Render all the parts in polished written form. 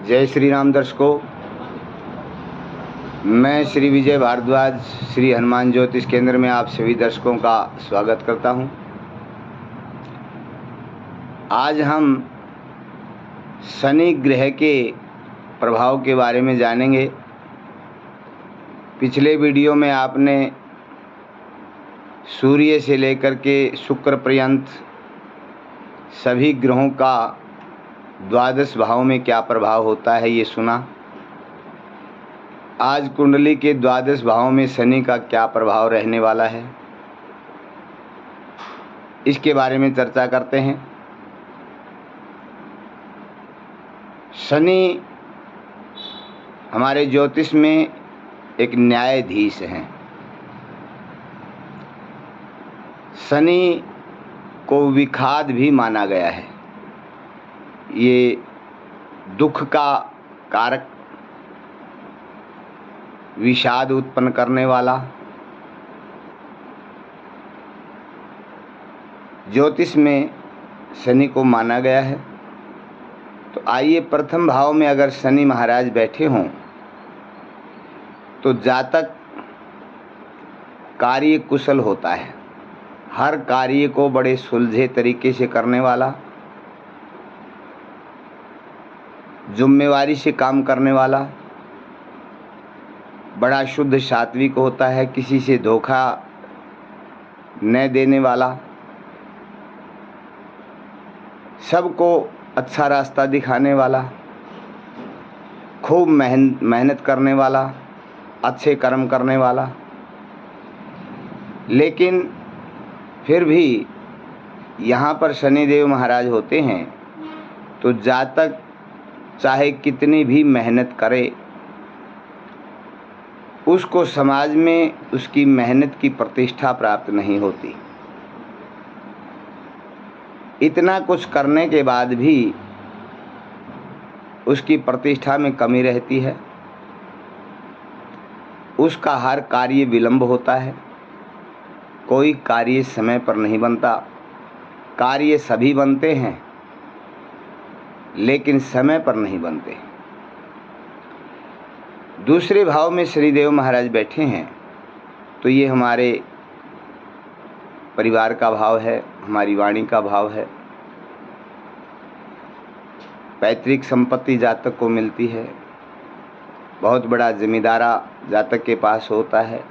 जय श्री राम दर्शकों, मैं श्री विजय भारद्वाज श्री हनुमान ज्योतिष केंद्र में आप सभी दर्शकों का स्वागत करता हूं। आज हम शनि ग्रह के प्रभाव के बारे में जानेंगे। पिछले वीडियो में आपने सूर्य से लेकर के शुक्र पर्यंत सभी ग्रहों का द्वादश भाव में क्या प्रभाव होता है ये सुना। आज कुंडली के द्वादश भाव में शनि का क्या प्रभाव रहने वाला है, इसके बारे में चर्चा करते हैं। शनि हमारे ज्योतिष में एक न्यायाधीश हैं। शनि को विखाद भी माना गया है। ये दुख का कारक, विषाद उत्पन्न करने वाला, ज्योतिष में शनि को माना गया है। तो आइए, प्रथम भाव में अगर शनि महाराज बैठे हों तो जातक कार्य कुशल होता है। हर कार्य को बड़े सुलझे तरीके से करने वाला, जिम्मेवारी से काम करने वाला, बड़ा शुद्ध सात्विक होता है, किसी से धोखा न देने वाला, सबको अच्छा रास्ता दिखाने वाला, खूब मेहनत करने वाला, अच्छे कर्म करने वाला। लेकिन फिर भी यहाँ पर शनिदेव महाराज होते हैं तो जातक चाहे कितनी भी मेहनत करे, उसको समाज में उसकी मेहनत की प्रतिष्ठा प्राप्त नहीं होती। इतना कुछ करने के बाद भी उसकी प्रतिष्ठा में कमी रहती है। उसका हर कार्य विलंब होता है। कोई कार्य समय पर नहीं बनता। कार्य सभी बनते हैं लेकिन समय पर नहीं बनते। दूसरे भाव में शनिदेव महाराज बैठे हैं तो ये हमारे परिवार का भाव है, हमारी वाणी का भाव है। पैतृक संपत्ति जातक को मिलती है। बहुत बड़ा जमींदारा जातक के पास होता है।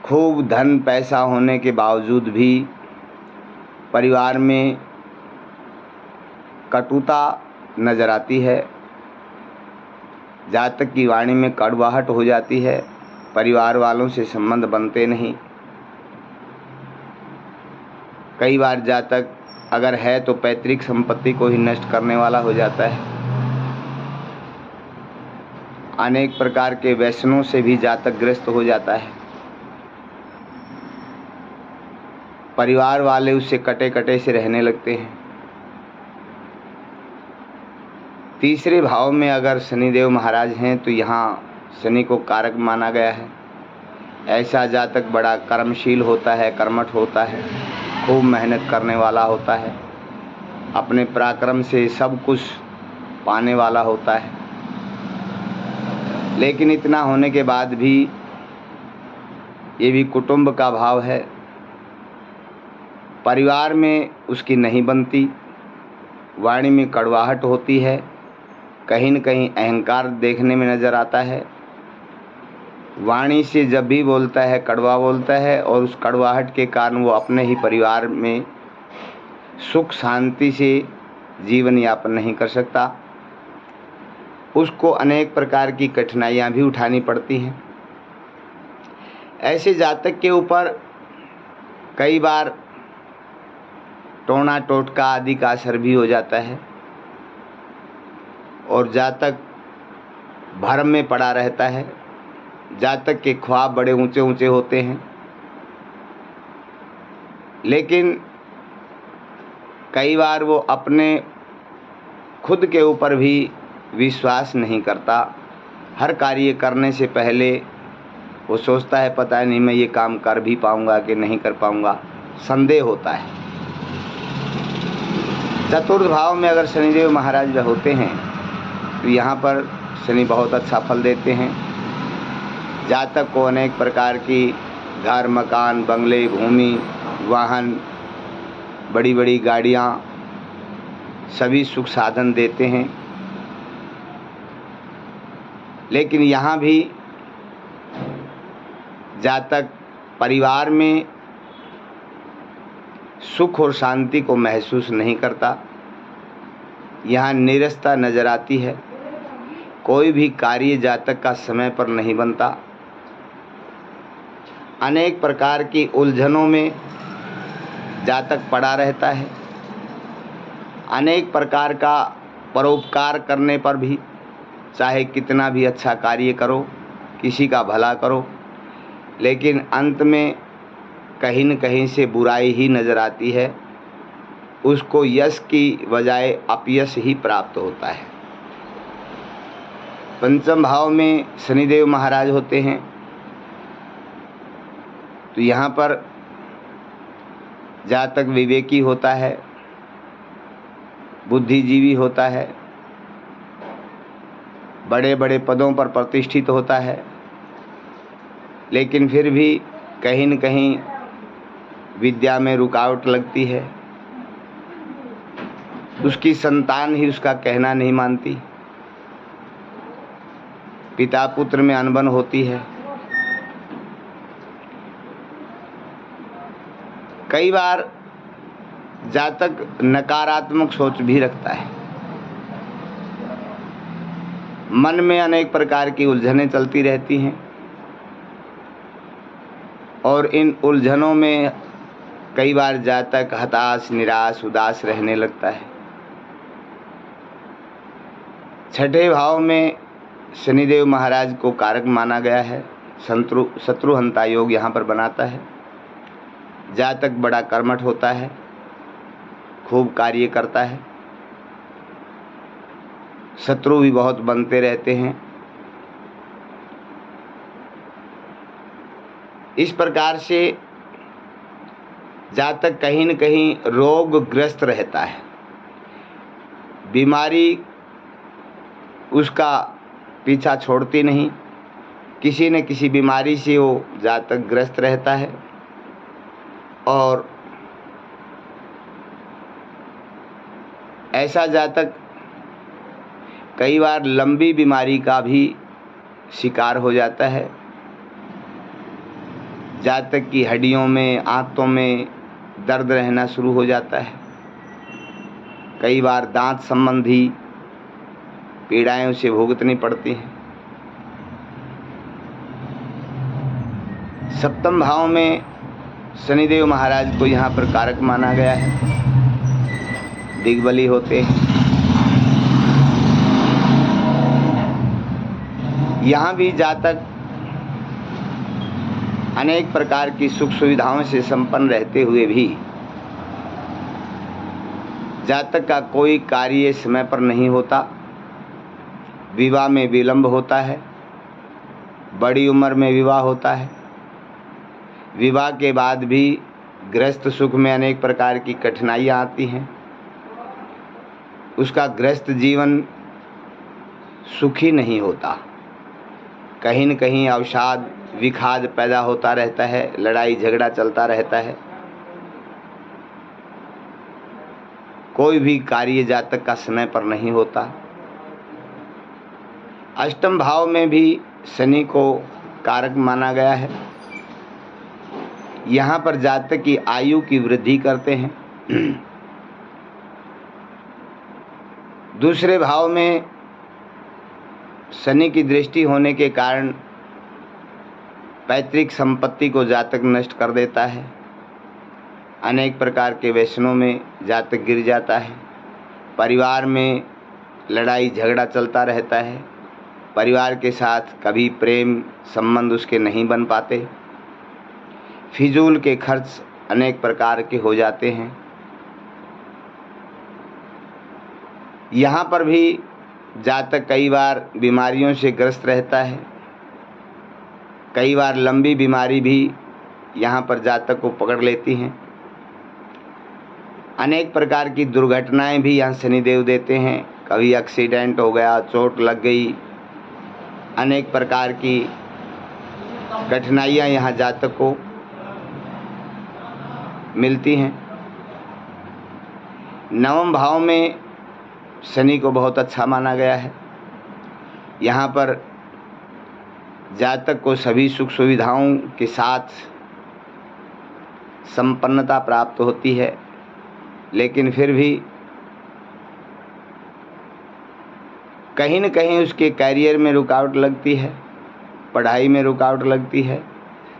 खूब धन पैसा होने के बावजूद भी परिवार में कटुता नजर आती है। जातक की वाणी में कड़वाहट हो जाती है। परिवार वालों से संबंध बनते नहीं। कई बार जातक अगर है तो पैतृक संपत्ति को ही नष्ट करने वाला हो जाता है। अनेक प्रकार के व्यसनों से भी जातक ग्रस्त हो जाता है। परिवार वाले उससे कटे कटे से रहने लगते हैं। तीसरे भाव में अगर शनिदेव महाराज हैं तो यहाँ शनि को कारक माना गया है। ऐसा जातक बड़ा कर्मशील होता है, कर्मठ होता है, खूब मेहनत करने वाला होता है, अपने पराक्रम से सब कुछ पाने वाला होता है। लेकिन इतना होने के बाद भी ये भी कुटुंब का भाव है। परिवार में उसकी नहीं बनती। वाणी में कड़वाहट होती है। कहीं न कहीं अहंकार देखने में नज़र आता है। वाणी से जब भी बोलता है कड़वा बोलता है और उस कड़वाहट के कारण वो अपने ही परिवार में सुख शांति से जीवन यापन नहीं कर सकता। उसको अनेक प्रकार की कठिनाइयाँ भी उठानी पड़ती हैं। ऐसे जातक के ऊपर कई बार टोना टोटका आदि का असर भी हो जाता है और जातक भ्रम में पड़ा रहता है। जातक के ख्वाब बड़े ऊंचे ऊंचे होते हैं लेकिन कई बार वो अपने खुद के ऊपर भी विश्वास नहीं करता। हर कार्य करने से पहले वो सोचता है पता नहीं मैं ये काम कर भी पाऊंगा कि नहीं कर पाऊंगा। संदेह होता है। चतुर्थ भाव में अगर शनिदेव महाराज होते हैं तो यहाँ पर शनि बहुत अच्छा फल देते हैं। जातक को अनेक प्रकार की घर, मकान, बंगले, भूमि, वाहन, बड़ी बड़ी गाड़ियाँ, सभी सुख साधन देते हैं। लेकिन यहाँ भी जातक परिवार में सुख और शांति को महसूस नहीं करता। यहाँ नीरसता नजर आती है। कोई भी कार्य जातक का समय पर नहीं बनता। अनेक प्रकार की उलझनों में जातक पड़ा रहता है। अनेक प्रकार का परोपकार करने पर भी, चाहे कितना भी अच्छा कार्य करो, किसी का भला करो, लेकिन अंत में कहीं न कहीं से बुराई ही नज़र आती है। उसको यश की बजाय अपयश ही प्राप्त होता है। पंचम भाव में शनिदेव महाराज होते हैं तो यहाँ पर जातक विवेकी होता है, बुद्धिजीवी होता है, बड़े बड़े पदों पर प्रतिष्ठित होता है, लेकिन फिर भी कहीं न कहीं विद्या में रुकावट लगती है। उसकी संतान ही उसका कहना नहीं मानती। पिता पुत्र में अनबन होती है। कई बार जातक नकारात्मक सोच भी रखता है। मन में अनेक प्रकार की उलझनें चलती रहती हैं और इन उलझनों में कई बार जातक हताश, निराश, उदास रहने लगता है। छठे भाव में शनिदेव महाराज को कारक माना गया है। शत्रुहंता योग यहाँ पर बनाता है। जातक बड़ा कर्मठ होता है, खूब कार्य करता है, शत्रु भी बहुत बनते रहते हैं। इस प्रकार से जातक कहीं न कहीं रोगग्रस्त रहता है। बीमारी उसका पीछा छोड़ती नहीं। किसी न किसी बीमारी से वो जातक ग्रस्त रहता है और ऐसा जातक कई बार लंबी बीमारी का भी शिकार हो जाता है। जातक की हड्डियों में, आंतों में दर्द रहना शुरू हो जाता है। कई बार दांत संबंधी पीड़ाएं उसे भुगतनी पड़ती हैं। सप्तम भाव में शनिदेव महाराज को यहाँ पर कारक माना गया है। दिग्बली होते हैं। यहाँ भी जातक अनेक प्रकार की सुख सुविधाओं से संपन्न रहते हुए भी जातक का कोई कार्य समय पर नहीं होता। विवाह में विलंब होता है। बड़ी उम्र में विवाह होता है। विवाह के बाद भी गृहस्थ सुख में अनेक प्रकार की कठिनाइयाँ आती हैं। उसका गृहस्थ जीवन सुखी नहीं होता। कहीं न कहीं अवसाद, विखाद पैदा होता रहता है। लड़ाई झगड़ा चलता रहता है। कोई भी कार्य जातक का समय पर नहीं होता। अष्टम भाव में भी शनि को कारक माना गया है। यहाँ पर जातक की आयु की वृद्धि करते हैं। दूसरे भाव में शनि की दृष्टि होने के कारण पैतृक संपत्ति को जातक नष्ट कर देता है। अनेक प्रकार के व्यसनों में जातक गिर जाता है। परिवार में लड़ाई झगड़ा चलता रहता है। परिवार के साथ कभी प्रेम संबंध उसके नहीं बन पाते। फिजूल के खर्च अनेक प्रकार के हो जाते हैं। यहाँ पर भी जातक कई बार बीमारियों से ग्रस्त रहता है। कई बार लंबी बीमारी भी यहाँ पर जातक को पकड़ लेती हैं। अनेक प्रकार की दुर्घटनाएं भी यहाँ शनिदेव देते हैं। कभी एक्सीडेंट हो गया, चोट लग गई, अनेक प्रकार की कठिनाइयाँ यहाँ जातक को मिलती हैं। नवम भाव में शनि को बहुत अच्छा माना गया है। यहाँ पर जातक को सभी सुख सुविधाओं के साथ संपन्नता प्राप्त होती है, लेकिन फिर भी कहीं न कहीं उसके कैरियर में रुकावट लगती है, पढ़ाई में रुकावट लगती है,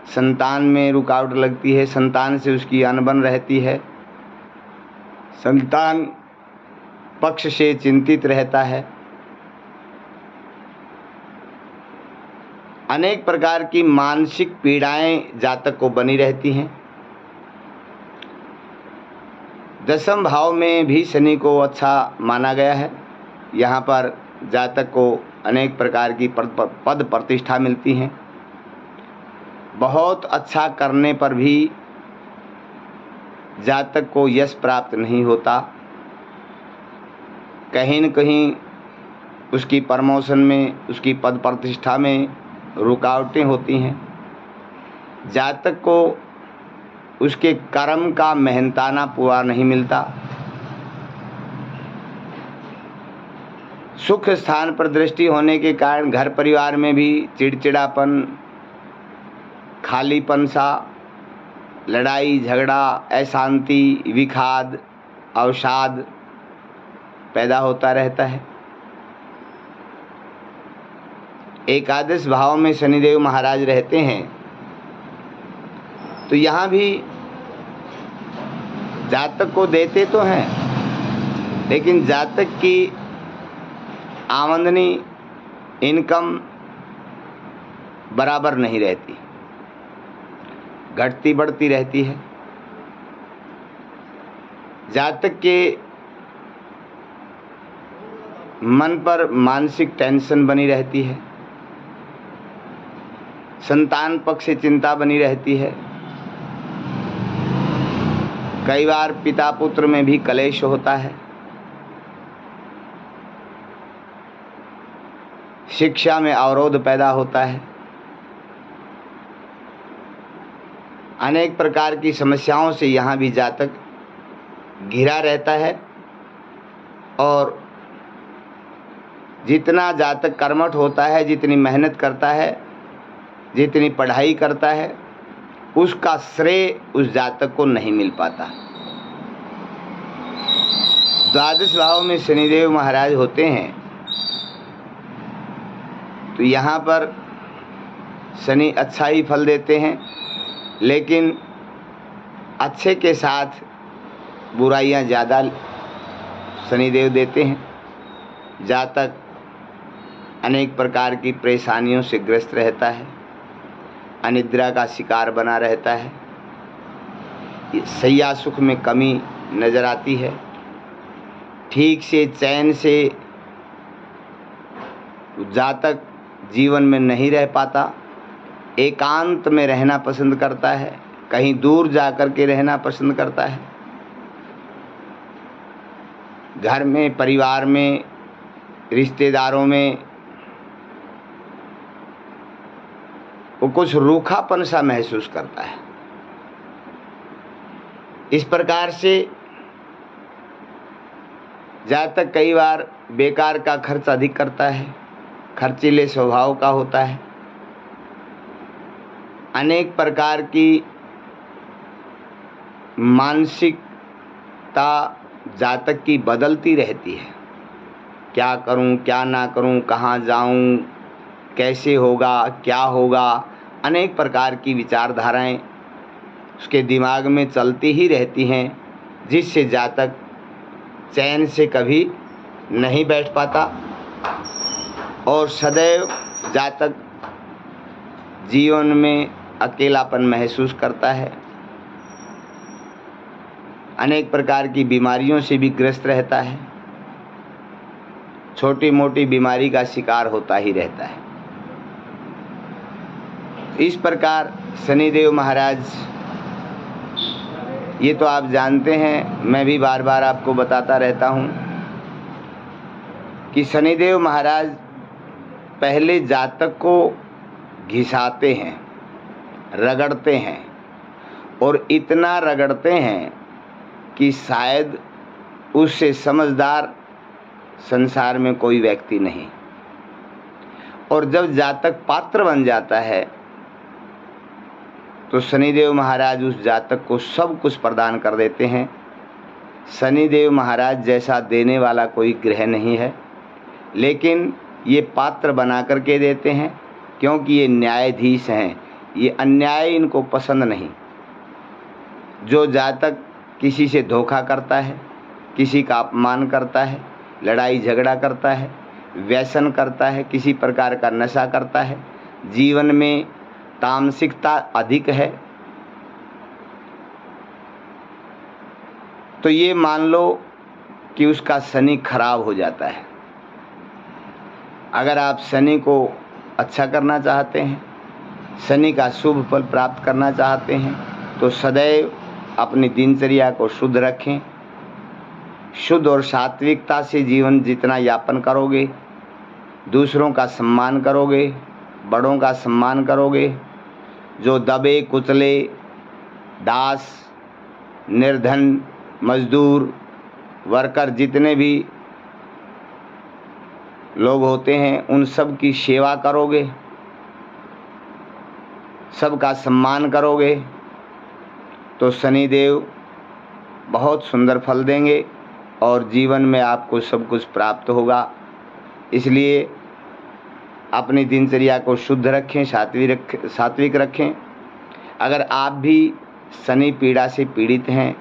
संतान में रुकावट लगती है, संतान से उसकी अनबन रहती है, संतान पक्ष से चिंतित रहता है। अनेक प्रकार की मानसिक पीड़ाएं जातक को बनी रहती हैं। दसम भाव में भी शनि को अच्छा माना गया है। यहाँ पर जातक को अनेक प्रकार की पद प्रतिष्ठा मिलती हैं। बहुत अच्छा करने पर भी जातक को यश प्राप्त नहीं होता। कहीं न कहीं उसकी प्रमोशन में, उसकी पद प्रतिष्ठा में रुकावटें होती हैं। जातक को उसके कर्म का मेहनताना पूरा नहीं मिलता। सुख स्थान पर दृष्टि होने के कारण घर परिवार में भी चिड़चिड़ापन, खालीपन सा, लड़ाई झगड़ा, अशांति, विखाद, अवसाद पैदा होता रहता है। एकादश भाव में शनिदेव महाराज रहते हैं तो यहाँ भी जातक को देते तो हैं, लेकिन जातक की आमदनी, इनकम बराबर नहीं रहती, घटती बढ़ती रहती है। जातक के मन पर मानसिक टेंशन बनी रहती है, संतान पक्ष से चिंता बनी रहती है। कई बार पिता पुत्र में भी कलेश होता है। शिक्षा में अवरोध पैदा होता है। अनेक प्रकार की समस्याओं से यहाँ भी जातक घिरा रहता है। और जितना जातक कर्मठ होता है, जितनी मेहनत करता है, जितनी पढ़ाई करता है, उसका श्रेय उस जातक को नहीं मिल पाता। द्वादश भाव में शनिदेव महाराज होते हैं तो यहाँ पर शनि अच्छा ही फल देते हैं, लेकिन अच्छे के साथ बुराइयाँ ज़्यादा शनिदेव देते हैं। जातक अनेक प्रकार की परेशानियों से ग्रस्त रहता है, अनिद्रा का शिकार बना रहता है, शैया सुख में कमी नज़र आती है, ठीक से चैन से जातक जीवन में नहीं रह पाता, एकांत में रहना पसंद करता है, कहीं दूर जा कर के रहना पसंद करता है। घर में, परिवार में, रिश्तेदारों में वो कुछ रूखापन सा महसूस करता है। इस प्रकार से जातक कई बार बेकार का खर्च अधिक करता है, खर्चीले स्वभाव का होता है। अनेक प्रकार की मानसिकता जातक की बदलती रहती है। क्या करूं, क्या ना करूं, कहाँ जाऊं, कैसे होगा, क्या होगा, अनेक प्रकार की विचारधाराएं उसके दिमाग में चलती ही रहती हैं, जिससे जातक चैन से कभी नहीं बैठ पाता और सदैव जातक जीवन में अकेलापन महसूस करता है। अनेक प्रकार की बीमारियों से भी ग्रस्त रहता है, छोटी मोटी बीमारी का शिकार होता ही रहता है। इस प्रकार शनिदेव महाराज ये तो आप जानते हैं, मैं भी बार बार आपको बताता रहता हूँ कि शनिदेव महाराज पहले जातक को घिसाते हैं, रगड़ते हैं, और इतना रगड़ते हैं कि शायद उससे समझदार संसार में कोई व्यक्ति नहीं। और जब जातक पात्र बन जाता है तो शनिदेव महाराज उस जातक को सब कुछ प्रदान कर देते हैं। शनिदेव महाराज जैसा देने वाला कोई ग्रह नहीं है, लेकिन ये पात्र बना करके देते हैं, क्योंकि ये न्यायाधीश हैं। ये अन्याय इनको पसंद नहीं। जो जातक किसी से धोखा करता है, किसी का अपमान करता है, लड़ाई झगड़ा करता है, व्यसन करता है, किसी प्रकार का नशा करता है, जीवन में तामसिकता अधिक है, तो ये मान लो कि उसका शनि खराब हो जाता है। अगर आप शनि को अच्छा करना चाहते हैं, शनि का शुभ फल प्राप्त करना चाहते हैं, तो सदैव अपनी दिनचर्या को शुद्ध रखें। शुद्ध और सात्विकता से जीवन जितना यापन करोगे, दूसरों का सम्मान करोगे, बड़ों का सम्मान करोगे, जो दबे कुचले दास, निर्धन, मजदूर, वर्कर जितने भी लोग होते हैं, उन सब की सेवा करोगे, सबका सम्मान करोगे, तो शनिदेव बहुत सुंदर फल देंगे और जीवन में आपको सब कुछ प्राप्त होगा। इसलिए अपनी दिनचर्या को शुद्ध रखें, सात्विक रखें। अगर आप भी शनि पीड़ा से पीड़ित हैं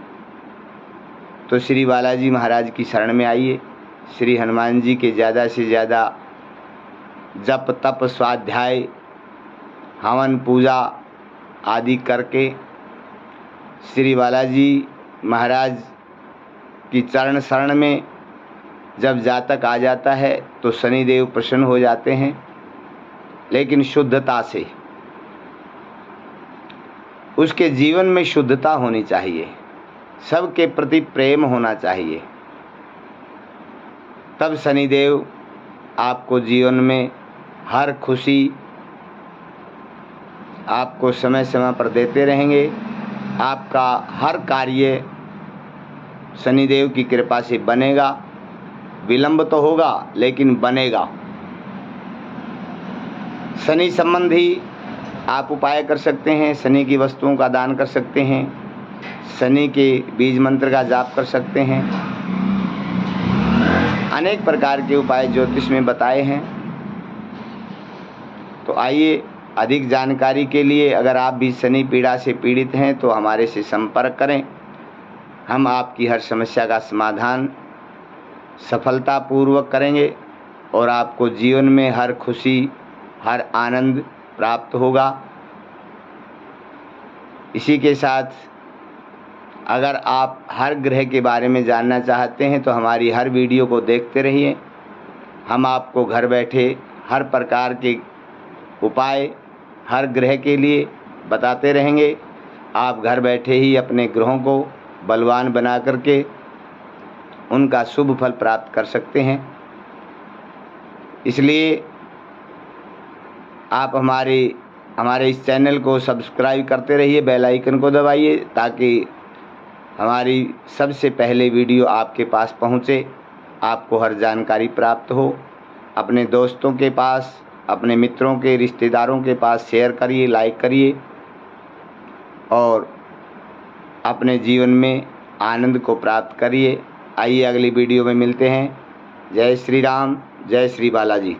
तो श्री बालाजी महाराज की शरण में आइए। श्री हनुमान जी के ज़्यादा से ज़्यादा जप तप स्वाध्याय हवन पूजा आदि करके श्री बालाजी महाराज की चरण शरण में जब जातक आ जाता है तो शनिदेव प्रसन्न हो जाते हैं, लेकिन शुद्धता से। उसके जीवन में शुद्धता होनी चाहिए, सबके प्रति प्रेम होना चाहिए, तब शनिदेव आपको जीवन में हर खुशी आपको समय समय पर देते रहेंगे। आपका हर कार्य शनिदेव की कृपा से बनेगा। विलंब तो होगा लेकिन बनेगा। शनि संबंधी आप उपाय कर सकते हैं, शनि की वस्तुओं का दान कर सकते हैं, शनि के बीज मंत्र का जाप कर सकते हैं। अनेक प्रकार के उपाय ज्योतिष में बताए हैं। तो आइए, अधिक जानकारी के लिए अगर आप भी शनि पीड़ा से पीड़ित हैं तो हमारे से संपर्क करें। हम आपकी हर समस्या का समाधान सफलतापूर्वक करेंगे और आपको जीवन में हर खुशी, हर आनंद प्राप्त होगा। इसी के साथ अगर आप हर ग्रह के बारे में जानना चाहते हैं तो हमारी हर वीडियो को देखते रहिए। हम आपको घर बैठे हर प्रकार के उपाय हर ग्रह के लिए बताते रहेंगे। आप घर बैठे ही अपने ग्रहों को बलवान बना करके उनका शुभ फल प्राप्त कर सकते हैं। इसलिए आप हमारे इस चैनल को सब्सक्राइब करते रहिए, बेल आइकन को दबाइए, ताकि हमारी सबसे पहले वीडियो आपके पास पहुंचे, आपको हर जानकारी प्राप्त हो। अपने दोस्तों के पास, अपने मित्रों के, रिश्तेदारों के पास शेयर करिए, लाइक करिए और अपने जीवन में आनंद को प्राप्त करिए। आइए अगली वीडियो में मिलते हैं। जय श्री राम, जय श्री बालाजी।